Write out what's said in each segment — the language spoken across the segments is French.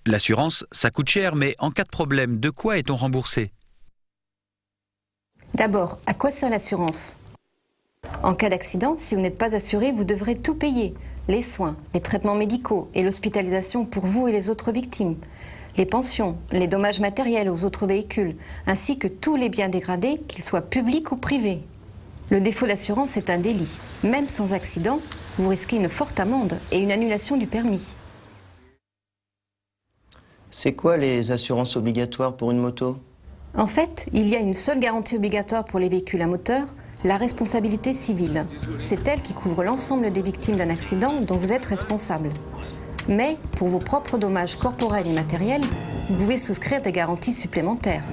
L'assurance, ça coûte cher, mais en cas de problème, de quoi est-on remboursé? D'abord, à quoi sert l'assurance? En cas d'accident, si vous n'êtes pas assuré, vous devrez tout payer. Les soins, les traitements médicaux et l'hospitalisation pour vous et les autres victimes. Les pensions, les dommages matériels aux autres véhicules, ainsi que tous les biens dégradés, qu'ils soient publics ou privés. Le défaut d'assurance est un délit. Même sans accident, vous risquez une forte amende et une annulation du permis. C'est quoi les assurances obligatoires pour une moto? En fait, il y a une seule garantie obligatoire pour les véhicules à moteur, la responsabilité civile. C'est elle qui couvre l'ensemble des victimes d'un accident dont vous êtes responsable. Mais pour vos propres dommages corporels et matériels, vous pouvez souscrire des garanties supplémentaires.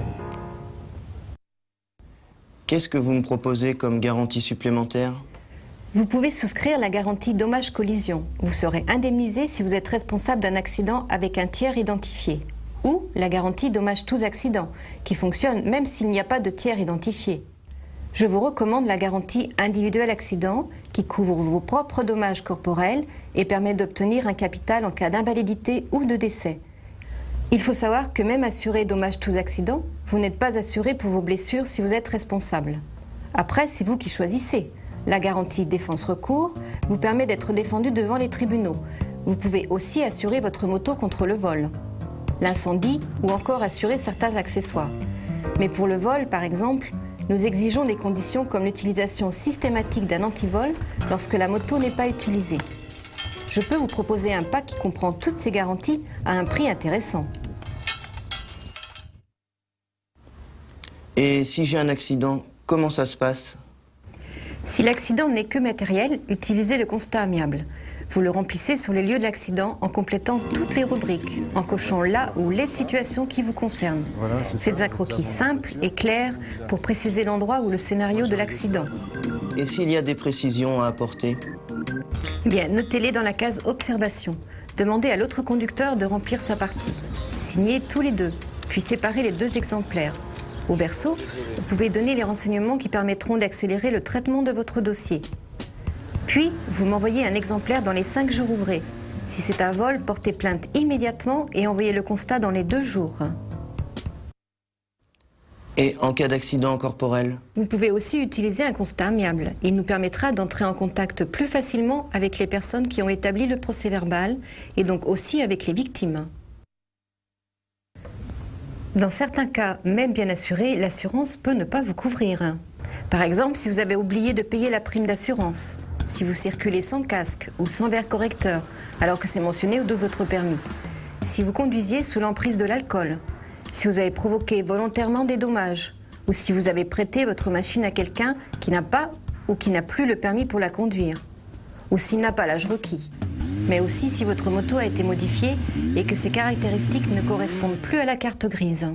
Qu'est-ce que vous me proposez comme garantie supplémentaire? Vous pouvez souscrire la garantie dommage-collision. Vous serez indemnisé si vous êtes responsable d'un accident avec un tiers identifié. Ou la garantie dommage tous accidents, qui fonctionne même s'il n'y a pas de tiers identifié. Je vous recommande la garantie individuel accident, qui couvre vos propres dommages corporels et permet d'obtenir un capital en cas d'invalidité ou de décès. Il faut savoir que même assuré dommage tous accidents, vous n'êtes pas assuré pour vos blessures si vous êtes responsable. Après, c'est vous qui choisissez. La garantie défense-recours vous permet d'être défendu devant les tribunaux. Vous pouvez aussi assurer votre moto contre le vol, l'incendie ou encore assurer certains accessoires. Mais pour le vol, par exemple, nous exigeons des conditions comme l'utilisation systématique d'un antivol lorsque la moto n'est pas utilisée. Je peux vous proposer un pack qui comprend toutes ces garanties à un prix intéressant. Et si j'ai un accident, comment ça se passe? Si l'accident n'est que matériel, utilisez le constat amiable. Vous le remplissez sur les lieux de l'accident en complétant toutes les rubriques, en cochant là ou les situations qui vous concernent. Faites un croquis simple et clair pour préciser l'endroit ou le scénario de l'accident. Et s'il y a des précisions à apporter? Eh bien, notez-les dans la case Observation. Demandez à l'autre conducteur de remplir sa partie. Signez tous les deux, puis séparez les deux exemplaires. Au verso, vous pouvez donner les renseignements qui permettront d'accélérer le traitement de votre dossier. Puis, vous m'envoyez un exemplaire dans les 5 jours ouvrés. Si c'est un vol, portez plainte immédiatement et envoyez le constat dans les 2 jours. Et en cas d'accident corporel? Vous pouvez aussi utiliser un constat amiable. Il nous permettra d'entrer en contact plus facilement avec les personnes qui ont établi le procès-verbal et donc aussi avec les victimes. Dans certains cas, même bien assurés, l'assurance peut ne pas vous couvrir. Par exemple, si vous avez oublié de payer la prime d'assurance, si vous circulez sans casque ou sans verre correcteur, alors que c'est mentionné au dos de votre permis, si vous conduisiez sous l'emprise de l'alcool, si vous avez provoqué volontairement des dommages, ou si vous avez prêté votre machine à quelqu'un qui n'a pas ou qui n'a plus le permis pour la conduire, ou s'il n'a pas l'âge requis, mais aussi si votre moto a été modifiée et que ses caractéristiques ne correspondent plus à la carte grise.